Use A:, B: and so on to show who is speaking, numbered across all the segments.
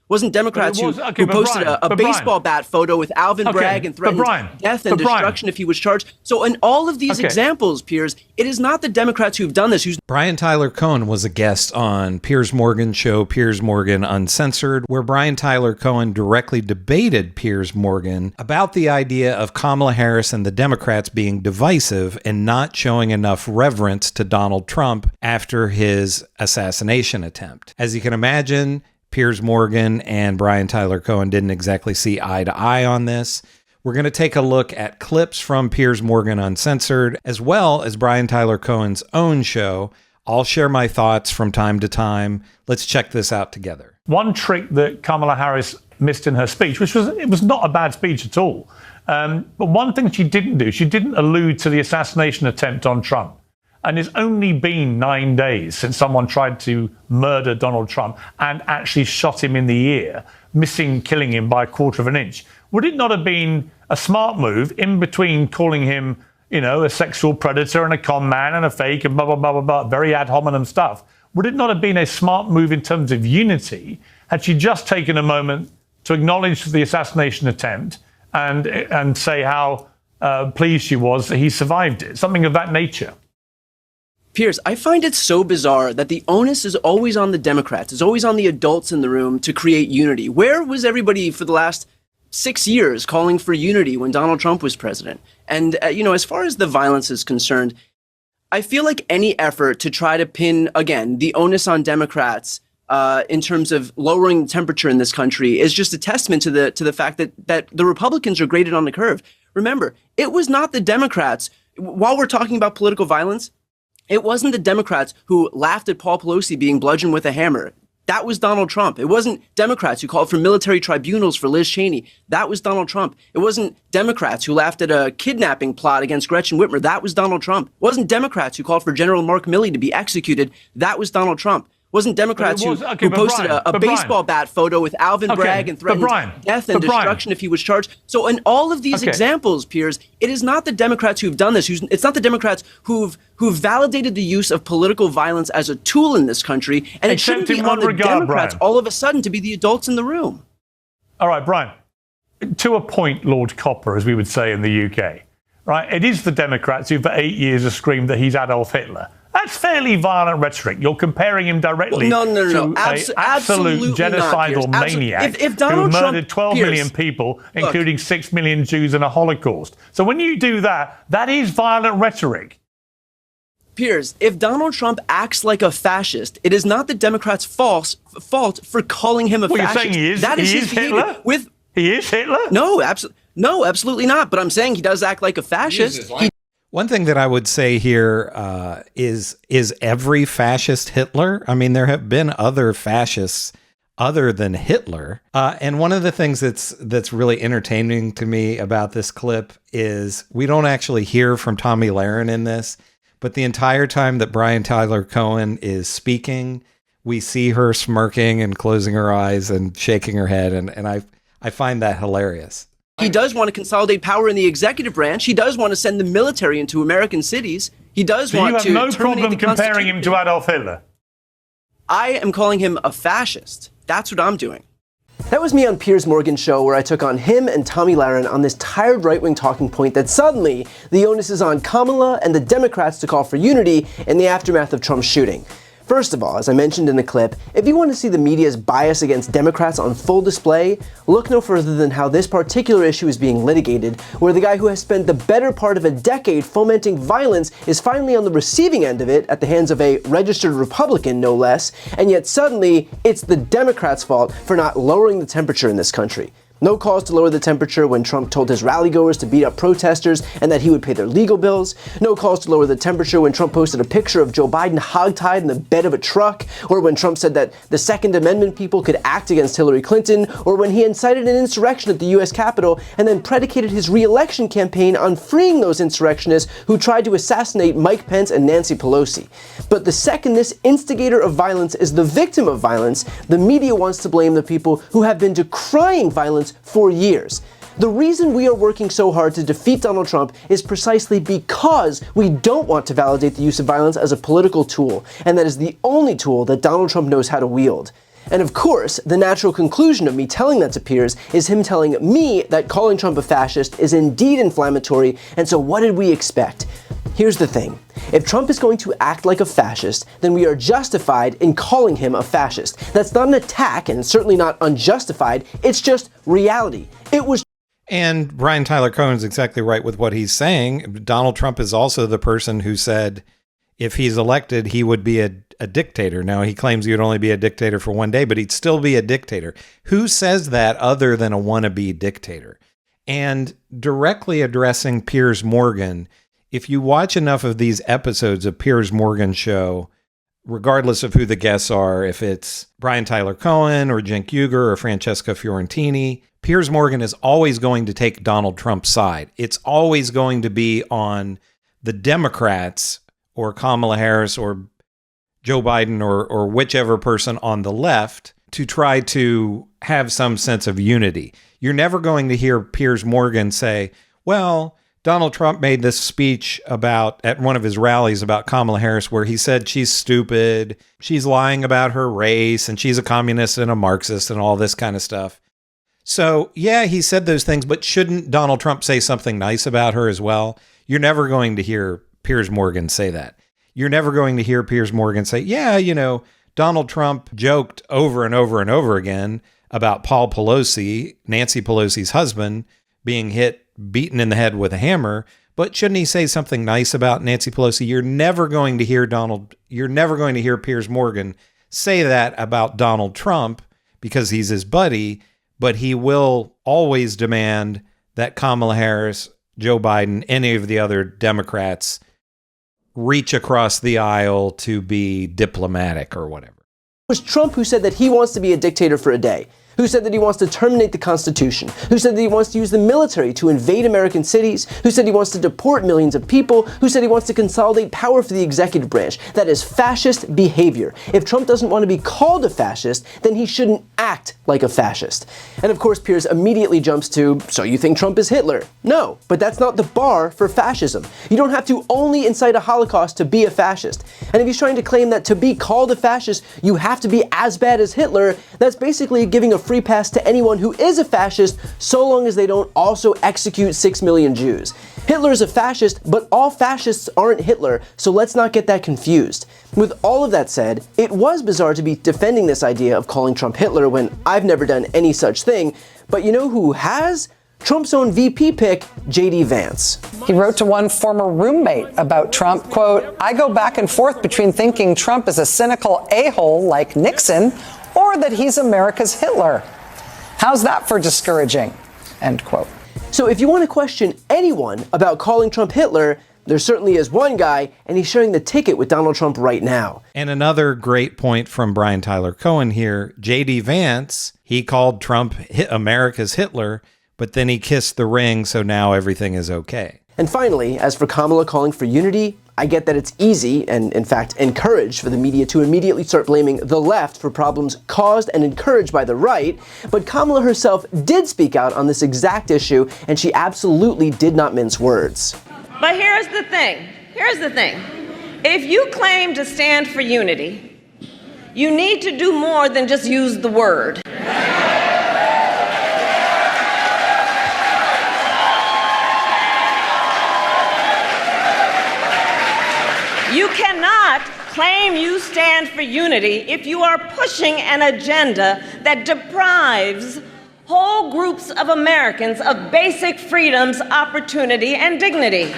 A: Wasn't Democrats who posted a baseball bat photo with Alvin Bragg and threatened death and destruction if he was charged. So in all of these examples, Piers, it is not the Democrats who've done this.
B: Brian Tyler Cohen was a guest on Piers Morgan's show, Piers Morgan Uncensored, where Brian Tyler Cohen directly debated Piers Morgan about the idea of Kamala Harris and the Democrats being divisive and not showing enough reverence to Donald Trump after his assassination attempt. As you can imagine, Piers Morgan and Brian Tyler Cohen didn't exactly see eye to eye on this. We're going to take a look at clips from Piers Morgan Uncensored, as well as Brian Tyler Cohen's own show. I'll share my thoughts from time to time. Let's check this out together.
C: One trick that Kamala Harris missed in her speech, it was not a bad speech at all. But one thing she didn't do, she didn't allude to the assassination attempt on Trump. And it's only been 9 days since someone tried to murder Donald Trump and actually shot him in the ear, killing him by a quarter of an inch. Would it not have been a smart move in between calling him, a sexual predator and a con man and a fake and blah, blah, blah, blah, blah, very ad hominem stuff? Would it not have been a smart move in terms of unity had she just taken a moment to acknowledge the assassination attempt and say how pleased she was that he survived it? Something of that nature.
A: Piers, I find it so bizarre that the onus is always on the Democrats, is always on the adults in the room to create unity. Where was everybody for the last 6 years calling for unity when Donald Trump was president? And, as far as the violence is concerned, I feel like any effort to try to pin, again, the onus on Democrats in terms of lowering the temperature in this country is just a testament to the fact that the Republicans are graded on the curve. Remember, it was not the Democrats, while we're talking about political violence, it wasn't the Democrats who laughed at Paul Pelosi being bludgeoned with a hammer. That was Donald Trump. It wasn't Democrats who called for military tribunals for Liz Cheney. That was Donald Trump. It wasn't Democrats who laughed at a kidnapping plot against Gretchen Whitmer. That was Donald Trump. It wasn't Democrats who called for General Mark Milley to be executed. That was Donald Trump. It wasn't Democrats who posted a baseball bat photo with Alvin Bragg and threatened death and destruction if he was charged. So in all of these examples, Piers, it is not the Democrats who've done this. It's not the Democrats who've validated the use of political violence as a tool in this country. And it shouldn't be on the Democrats all of a sudden to be the adults in the room.
C: All right, Brian, to a point, Lord Copper, as we would say in the UK, right? It is the Democrats who for 8 years have screamed that he's Adolf Hitler. That's fairly violent rhetoric. You're comparing him directly to an absolute genocidal maniac
A: if Donald
C: who
A: Trump,
C: murdered 12 million people, including 6 million Jews in a Holocaust. So when you do that, that is violent rhetoric.
A: Piers, if Donald Trump acts like a fascist, it is not the Democrats' fault for calling him a fascist.
C: You're saying he is?
A: That is his
C: Hitler? He is Hitler?
A: No, absolutely not. But I'm saying he does act like a fascist.
B: One thing that I would say here is every fascist Hitler? I mean, there have been other fascists other than Hitler. And one of the things that's really entertaining to me about this clip is we don't actually hear from Tomi Lahren in this, but the entire time that Brian Tyler Cohen is speaking, we see her smirking and closing her eyes and shaking her head. And I find that hilarious.
A: He does want to consolidate power in the executive branch. He does want to send the military into American cities. He does want to.
C: You have no problem comparing him to Adolf Hitler.
A: I am calling him a fascist. That's what I'm doing. That was me on Piers Morgan's show, where I took on him and Tomi Lahren on this tired right-wing talking point that suddenly the onus is on Kamala and the Democrats to call for unity in the aftermath of Trump's shooting. First of all, as I mentioned in the clip, if you want to see the media's bias against Democrats on full display, look no further than how this particular issue is being litigated, where the guy who has spent the better part of a decade fomenting violence is finally on the receiving end of it at the hands of a registered Republican, no less, and yet suddenly it's the Democrats' fault for not lowering the temperature in this country. No cause to lower the temperature when Trump told his rally-goers to beat up protesters and that he would pay their legal bills. No cause to lower the temperature when Trump posted a picture of Joe Biden hogtied in the bed of a truck, or when Trump said that the Second Amendment people could act against Hillary Clinton, or when he incited an insurrection at the U.S. Capitol and then predicated his re-election campaign on freeing those insurrectionists who tried to assassinate Mike Pence and Nancy Pelosi. But the second this instigator of violence is the victim of violence, the media wants to blame the people who have been decrying violence for years. The reason we are working so hard to defeat Donald Trump is precisely because we don't want to validate the use of violence as a political tool, and that is the only tool that Donald Trump knows how to wield. And of course, the natural conclusion of me telling that to Piers is him telling me that calling Trump a fascist is indeed inflammatory, and so what did we expect? Here's the thing. If Trump is going to act like a fascist, then we are justified in calling him a fascist. That's not an attack, and certainly not unjustified, it's just reality. It was.
B: And Brian Tyler Cohen is exactly right with what he's saying. Donald Trump is also the person who said if he's elected, he would be a dictator. Now, he claims he would only be a dictator for one day, but he'd still be a dictator. Who says that other than a wannabe dictator? And directly addressing Piers Morgan, if you watch enough of these episodes of Piers Morgan show, regardless of who the guests are, if it's Brian Tyler Cohen or Cenk Uygur or Francesca Fiorentini, Piers Morgan is always going to take Donald Trump's side. It's always going to be on the Democrats or Kamala Harris or Joe Biden or whichever person on the left to try to have some sense of unity. You're never going to hear Piers Morgan say, well, Donald Trump made this speech at one of his rallies about Kamala Harris where he said she's stupid, she's lying about her race, and she's a communist and a Marxist and all this kind of stuff. So, yeah, he said those things, but shouldn't Donald Trump say something nice about her as well? You're never going to hear Piers Morgan say that. You're never going to hear Piers Morgan say, yeah, Donald Trump joked over and over and over again about Paul Pelosi, Nancy Pelosi's husband, being beaten in the head with a hammer, but shouldn't he say something nice about Nancy Pelosi? You're never going to hear Piers Morgan say that about Donald Trump because he's his buddy, but he will always demand that Kamala Harris, Joe Biden, any of the other Democrats reach across the aisle to be diplomatic or whatever.
A: It was Trump who said that he wants to be a dictator for a day, who said that he wants to terminate the Constitution, who said that he wants to use the military to invade American cities, who said he wants to deport millions of people, who said he wants to consolidate power for the executive branch. That is fascist behavior. If Trump doesn't want to be called a fascist, then he shouldn't act like a fascist. And of course, Piers immediately jumps to, so you think Trump is Hitler? No, but that's not the bar for fascism. You don't have to only incite a Holocaust to be a fascist. And if he's trying to claim that to be called a fascist, you have to be as bad as Hitler, that's basically giving a free pass to anyone who is a fascist so long as they don't also execute 6 million Jews. Hitler is a fascist, but all fascists aren't Hitler, so let's not get that confused. With all of that said, it was bizarre to be defending this idea of calling Trump Hitler when I've never done any such thing, but you know who has? Trump's own VP pick, J.D. Vance.
D: He wrote to one former roommate about Trump, quote, I go back and forth between thinking Trump is a cynical a-hole like Nixon or that he's America's Hitler. How's that for discouraging? End quote.
A: So if you want to question anyone about calling Trump Hitler, there certainly is one guy, and he's sharing the ticket with Donald Trump right now.
B: And another great point from Brian Tyler Cohen here, J.D. Vance, he called Trump America's Hitler, but then he kissed the ring, so now everything is okay.
A: And finally, as for Kamala calling for unity, I get that it's easy, and in fact encouraged, for the media to immediately start blaming the left for problems caused and encouraged by the right, but Kamala herself did speak out on this exact issue, and she absolutely did not mince words.
E: But here's the thing. If you claim to stand for unity, you need to do more than just use the word. You cannot claim you stand for unity if you are pushing an agenda that deprives whole groups of Americans of basic freedoms, opportunity, and dignity.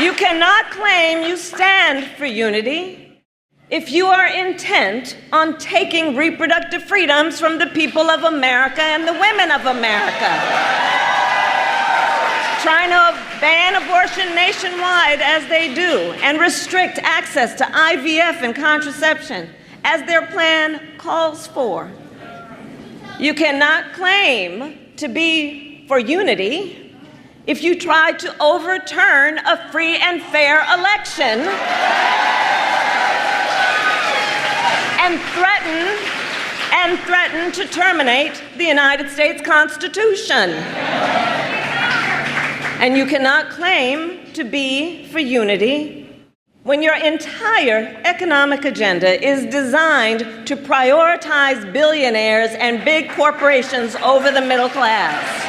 E: You cannot claim you stand for unity if you are intent on taking reproductive freedoms from the people of America and the women of America. Trying to ban abortion nationwide as they do and restrict access to IVF and contraception as their plan calls for. You cannot claim to be for unity if you try to overturn a free and fair election and threaten to terminate the United States Constitution. And you cannot claim to be for unity when your entire economic agenda is designed to prioritize billionaires and big corporations over the middle class.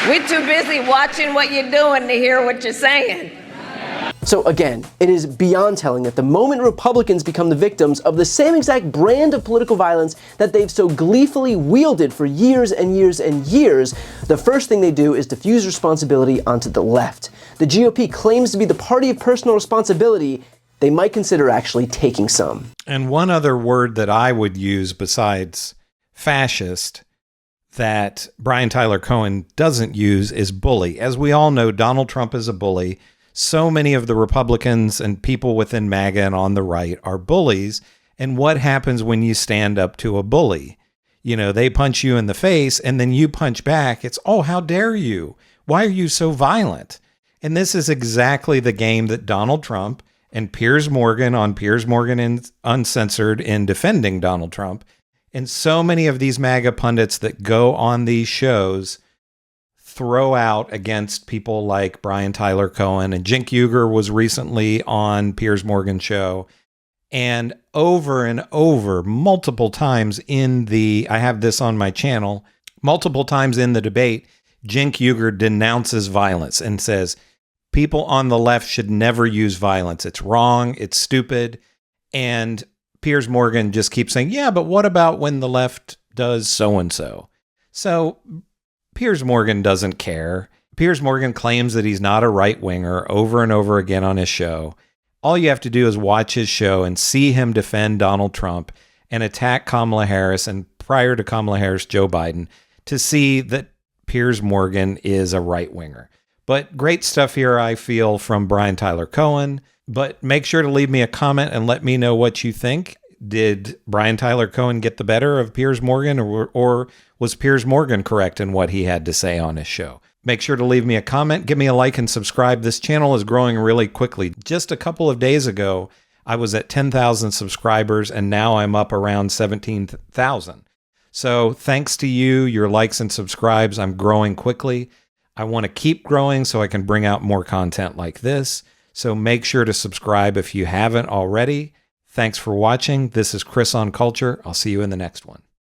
E: We're too busy watching what you're doing to hear what you're saying.
A: So again, it is beyond telling that the moment Republicans become the victims of the same exact brand of political violence that they've so gleefully wielded for years and years and years, the first thing they do is diffuse responsibility onto the left. The GOP claims to be the party of personal responsibility. They might consider actually taking some.
B: And one other word that I would use besides fascist that Brian Tyler Cohen doesn't use is bully. As we all know, Donald Trump is a bully. So many of the Republicans and people within MAGA and on the right are bullies. And what happens when you stand up to a bully? You know, they punch you in the face and then you punch back. It's, oh, how dare you? Why are you so violent? And this is exactly the game that Donald Trump and Piers Morgan on Piers Morgan Uncensored in defending Donald Trump, and so many of these MAGA pundits that go on these shows throw out against people like Brian Tyler Cohen, and Cenk Uygur was recently on Piers Morgan's show. And over, multiple times I have this on my channel, multiple times in the debate, Cenk Uygur denounces violence and says, people on the left should never use violence. It's wrong. It's stupid. And Piers Morgan just keeps saying, yeah, but what about when the left does so-and-so? So Piers Morgan doesn't care. Piers Morgan claims that he's not a right-winger over and over again on his show. All you have to do is watch his show and see him defend Donald Trump and attack Kamala Harris, and prior to Kamala Harris, Joe Biden, to see that Piers Morgan is a right-winger. But great stuff here, I feel, from Brian Tyler Cohen. But make sure to leave me a comment and let me know what you think. Did Brian Tyler Cohen get the better of Piers Morgan, or was Piers Morgan correct in what he had to say on his show? Make sure to leave me a comment, give me a like, and subscribe. This channel is growing really quickly. Just a couple of days ago, I was at 10,000 subscribers, and now I'm up around 17,000. So thanks to you, your likes and subscribes, I'm growing quickly. I want to keep growing so I can bring out more content like this. So make sure to subscribe if you haven't already. Thanks for watching. This is Chris on Culture. I'll see you in the next one.